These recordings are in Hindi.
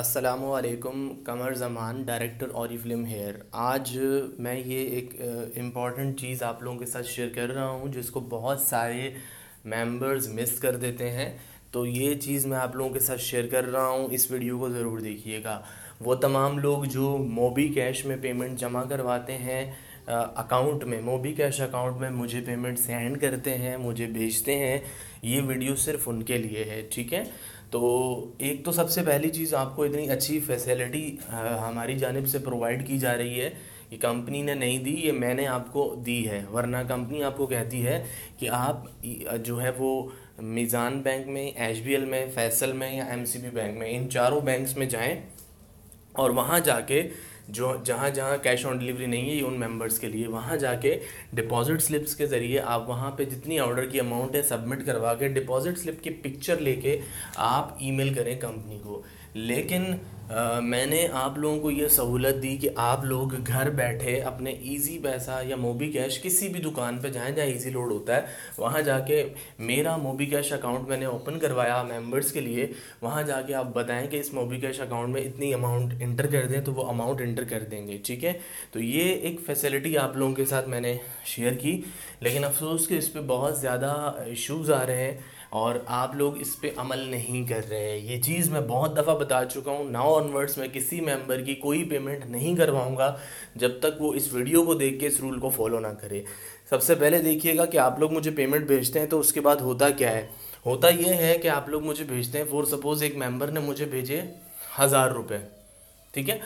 अस्सलामुअलैकुम। कमर ज़मान, डायरेक्टर और फिल्म हेयर। आज मैं ये एक इम्पॉर्टेंट चीज़ आप लोगों के साथ शेयर कर रहा हूँ जिसको बहुत सारे मेंबर्स मिस कर देते हैं। तो ये चीज़ मैं आप लोगों के साथ शेयर कर रहा हूँ, इस वीडियो को ज़रूर देखिएगा। वो तमाम लोग जो मोबी कैश में पेमेंट जमा करवाते हैं अकाउंट में, मोबी कैश अकाउंट में मुझे पेमेंट सेंड करते हैं, मुझे भेजते हैं, ये वीडियो सिर्फ उनके लिए है, ठीक है। तो एक तो सबसे पहली चीज़, आपको इतनी अच्छी फैसिलिटी हमारी जानिब से प्रोवाइड की जा रही है। ये कंपनी ने नहीं दी, ये मैंने आपको दी है। वरना कंपनी आपको कहती है कि आप जो है वो मीज़ान बैंक में, एचबीएल में, फैसल में या एमसीबी बैंक में, इन चारों बैंक्स में जाएं और वहाँ जाके जो जहाँ जहाँ कैश ऑन डिलीवरी नहीं है ये उन मेंबर्स के लिए, वहाँ जाके डिपॉजिट स्लिप्स के ज़रिए आप वहाँ पे जितनी ऑर्डर की अमाउंट है सबमिट करवा के डिपॉजिट स्लिप की पिक्चर लेके आप ईमेल करें कंपनी को। लेकिन मैंने आप लोगों को ये सहूलत दी कि आप लोग घर बैठे अपने इजी पैसा या मोबी कैश किसी भी दुकान पे जाएं जहाँ इजी लोड होता है, वहाँ जाके मेरा मोबी कैश अकाउंट मैंने ओपन करवाया मेंबर्स के लिए। वहाँ जाके आप बताएं कि इस मोबी कैश अकाउंट में इतनी अमाउंट इंटर कर दें, तो वो अमाउंट इंटर कर देंगे, ठीक है। तो ये एक फैसिलिटी आप लोगों के साथ मैंने शेयर की, लेकिन अफसोस कि इस पर बहुत ज़्यादा इश्यूज़ आ रहे हैं और आप लोग इस पे अमल नहीं कर रहे हैं। ये चीज़ मैं बहुत दफ़ा बता चुका हूँ। नाउ ऑनवर्ड्स मैं किसी मेंबर की कोई पेमेंट नहीं करवाऊँगा जब तक वो इस वीडियो को देख के इस रूल को फॉलो ना करे। सबसे पहले देखिएगा कि आप लोग मुझे पेमेंट भेजते हैं तो उसके बाद होता क्या है। होता ये है कि आप लोग मुझे भेजते हैं, फॉर सपोज़ एक मेंबर ने मुझे भेजे 1000 रुपये, ठीक है।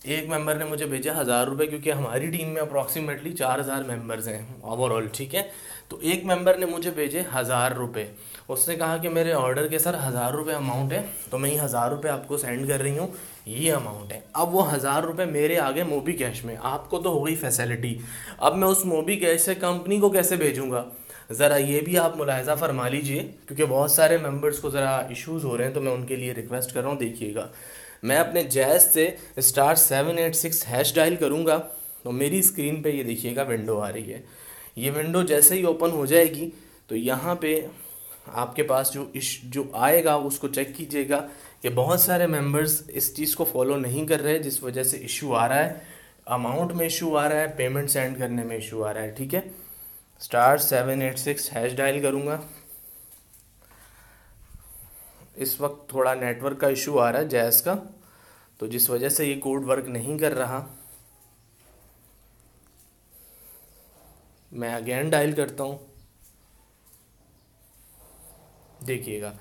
एक मेंबर ने मुझे भेजा 1000 रुपये, क्योंकि हमारी टीम में अप्रॉक्सीमेटली 4000 मेंबर्स हैं ओवरऑल, ठीक है। तो एक मेंबर ने मुझे भेजे 1000 रुपये। उसने कहा कि मेरे ऑर्डर के सर 1000 रुपये अमाउंट है, तो मैं ये 1000 रुपये आपको सेंड कर रही हूँ, ये अमाउंट है। अब वो 1000 रुपये मेरे आगे मोबी कैश में, आपको तो हो गई फैसिलिटी। अब मैं उस मोबी कैश से कंपनी को कैसे भेजूँगा, ज़रा ये भी आप मुलाहिज़ा फरमा लीजिए, क्योंकि बहुत सारे मेंबर्स को ज़रा इश्यूज़ हो रहे हैं, तो मैं उनके लिए रिक्वेस्ट कर रहा हूँ। देखिएगा, मैं अपने जैज़ से *786# डायल करूँगा तो मेरी स्क्रीन पे ये देखिएगा विंडो आ रही है। ये विंडो जैसे ही ओपन हो जाएगी तो यहाँ पे आपके पास जो आएगा उसको चेक कीजिएगा कि बहुत सारे मेंबर्स इस चीज़ को फॉलो नहीं कर रहे, जिस वजह से इशू आ रहा है, अमाउंट में इशू आ रहा है, पेमेंट सेंड करने में इशू आ रहा है, ठीक है। *786# डायल करूँगा। इस वक्त थोड़ा नेटवर्क का इशू आ रहा है जैज़ का, तो जिस वजह से ये कोड वर्क नहीं कर रहा। मैं अगेन डायल करता हूँ। देखिएगा,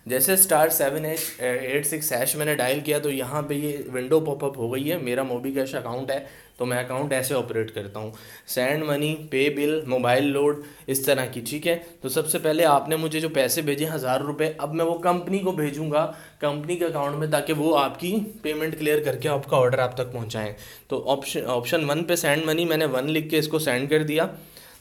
जैसे *786# मैंने डायल किया तो यहाँ पे ये विंडो पॉपअप हो गई है। मेरा मोबी कैश अकाउंट है, तो मैं अकाउंट ऐसे ऑपरेट करता हूँ, सेंड मनी, पे बिल, मोबाइल लोड, इस तरह की, ठीक है। तो सबसे पहले आपने मुझे जो पैसे भेजे 1000 रुपये, अब मैं वो कंपनी को भेजूँगा, कंपनी के अकाउंट में, ताकि वो आपकी पेमेंट क्लियर करके आपका ऑर्डर आप तक पहुँचाएँ। तो ऑप्शन 1 पे सेंड मनी, मैंने 1 लिख के इसको सेंड कर दिया।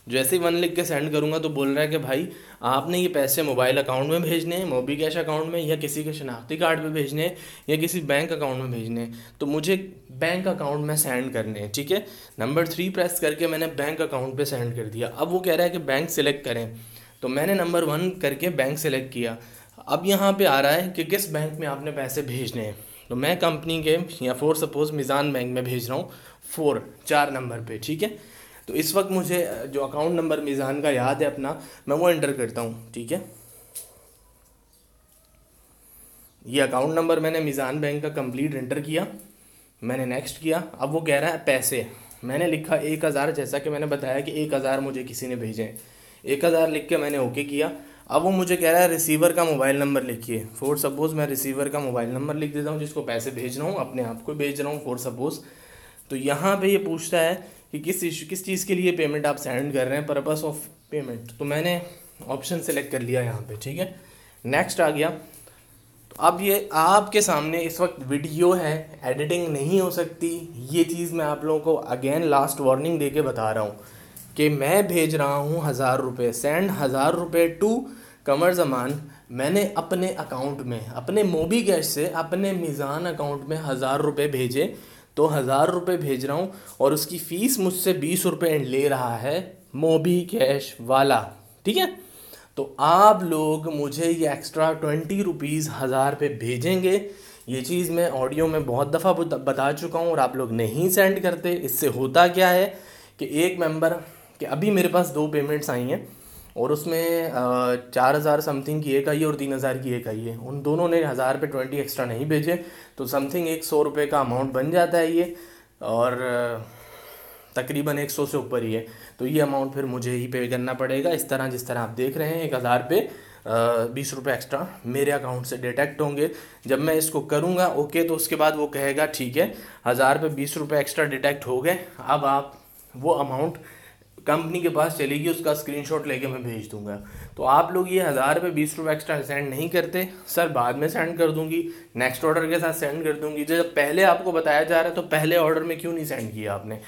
जैसे ही 1 लिख के सेंड करूँगा तो बोल रहा है कि भाई आपने ये पैसे मोबाइल अकाउंट में भेजने हैं, मोबी कैश अकाउंट में, या किसी के शनाख्ती कार्ड पे भेजने हैं, या किसी बैंक अकाउंट में भेजने हैं। तो मुझे बैंक अकाउंट में सेंड करने हैं, ठीक है। नंबर 3 प्रेस करके मैंने बैंक अकाउंट पे सेंड कर दिया। अब वो कह रहा है कि बैंक सिलेक्ट करें, तो मैंने नंबर 1 करके बैंक सिलेक्ट किया। अब यहाँ पे आ रहा है कि किस बैंक में आपने पैसे भेजने हैं, तो मैं कंपनी के या फॉर सपोज़ मीज़ान बैंक में भेज रहा हूँ, 4 नंबर पे, ठीक है। तो इस वक्त मुझे जो अकाउंट नंबर मीज़ान का याद है अपना, मैं वो एंटर करता हूँ, ठीक है। ये अकाउंट नंबर मैंने मीज़ान बैंक का कंप्लीट एंटर किया, मैंने नेक्स्ट किया। अब वो कह रहा है पैसे, मैंने लिखा 1000, जैसा कि मैंने बताया कि 1000 मुझे किसी ने भेजे, 1000 लिख के मैंने ओके किया। अब वो मुझे कह रहा है रिसीवर का मोबाइल नंबर लिखिए। फॉर सपोज़ मैं रिसीवर का मोबाइल नंबर लिख देता हूँ, जिसको पैसे भेज रहा हूँ, अपने आप को भेज रहा हूँ फॉर सपोज़। तो यहाँ पे ये पूछता है कि किस चीज़ के लिए पेमेंट आप सेंड कर रहे हैं, पर्पस ऑफ पेमेंट। तो मैंने ऑप्शन सेलेक्ट कर लिया यहाँ पे, ठीक है। नेक्स्ट आ गया। तो अब ये आपके सामने इस वक्त वीडियो है, एडिटिंग नहीं हो सकती। ये चीज़ मैं आप लोगों को अगेन लास्ट वार्निंग दे के बता रहा हूँ कि मैं भेज रहा हूँ 1000 रुपये, सेंड 1000 रुपये टू कमर ज़मान। मैंने अपने अकाउंट में, अपने मोबी कैश से अपने मीज़ान अकाउंट में 1000 रुपये भेजे, तो 1000 रुपये भेज रहा हूँ और उसकी फ़ीस मुझसे 20 रुपये ले रहा है मोबी कैश वाला, ठीक है। तो आप लोग मुझे ये एक्स्ट्रा 20 रुपीज़ 1000 पे भेजेंगे ये चीज़ मैं ऑडियो में बहुत दफ़ा बता चुका हूँ और आप लोग नहीं सेंड करते। इससे होता क्या है कि एक मेंबर कि अभी मेरे पास 2 पेमेंट्स आई हैं और उसमें 4,000 समथिंग की एक आई है और 3,000 की एक आई है। उन दोनों ने 1,000 पे 20 एक्स्ट्रा नहीं भेजे, तो समथिंग 100 रुपये का अमाउंट बन जाता है ये, और तकरीबन 100 से ऊपर ही है। तो ये अमाउंट फिर मुझे ही पे करना पड़ेगा। इस तरह जिस तरह आप देख रहे हैं 1,000 पे 20 रुपये एक्स्ट्रा मेरे अकाउंट से डिटेक्ट होंगे। जब मैं इसको करूँगा ओके, तो उसके बाद वो कहेगा ठीक है 1,000 पे 20 रुपये एक्स्ट्रा डिटेक्ट हो गए, अब आप वो अमाउंट कंपनी के पास चलेगी, उसका स्क्रीनशॉट लेके मैं भेज दूंगा। तो आप लोग ये 1,000 पे 20 रुपये एक्स्ट्रा सेंड नहीं करते, सर बाद में सेंड कर दूंगी, नेक्स्ट ऑर्डर के साथ सेंड कर दूंगी। जब पहले आपको बताया जा रहा है तो पहले ऑर्डर में क्यों नहीं सेंड किया आपने?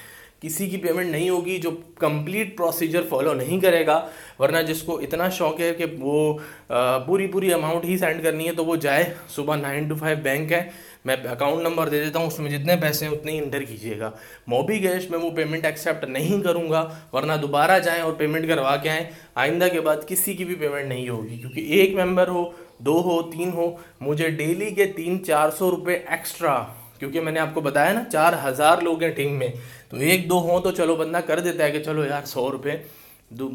किसी की पेमेंट नहीं होगी जो कंप्लीट प्रोसीजर फॉलो नहीं करेगा। वरना जिसको इतना शौक है कि वो पूरी अमाउंट ही सेंड करनी है, तो वो जाए, सुबह 9 to 5 बैंक है, मैं अकाउंट नंबर दे देता हूँ, उसमें जितने पैसे हैं उतने ही इंटर कीजिएगा। मोबी कैश में वो पेमेंट एक्सेप्ट नहीं करूँगा, वरना दोबारा जाएं और पेमेंट करवा के आएँ। आइंदा के बाद किसी की भी पेमेंट नहीं होगी, क्योंकि एक मेंबर हो, 2 हो, 3 हो, मुझे डेली के 300-400 रुपये एक्स्ट्रा, क्योंकि मैंने आपको बताया ना 4,000 लोग हैं टीम में, तो 1-2 हो तो चलो बंदा कर देता है कि चलो यार 100 रुपये,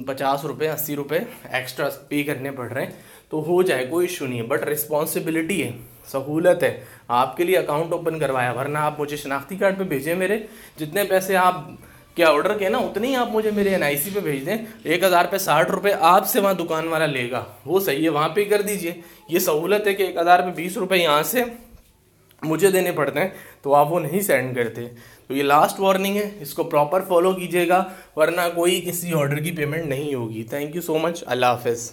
50 रुपये, 80 रुपये एक्स्ट्रा पे करने पड़ रहे हैं, तो हो जाए, कोई इशू नहीं है। बट रिस्पॉन्सिबिलिटी है, सहूलत है, आपके लिए अकाउंट ओपन करवाया, वरना आप मुझे शनाख्ती कार्ड पे भेजें मेरे, जितने पैसे आप क्या ऑर्डर के ना उतने ही आप मुझे मेरे NIC पे भेज दें। 1,000 पे 60 रुपये आपसे वहाँ दुकान वाला लेगा, वो सही है, वहाँ पे कर दीजिए। ये सहूलत है कि 1,000 पे 20 रुपये यहाँ से मुझे देने पड़ते हैं, तो आप वो नहीं सेंड करते। तो ये लास्ट वार्निंग है, इसको प्रॉपर फॉलो कीजिएगा, वरना कोई किसी ऑर्डर की पेमेंट नहीं होगी। थैंक यू सो मच, अल्लाह हाफिज़।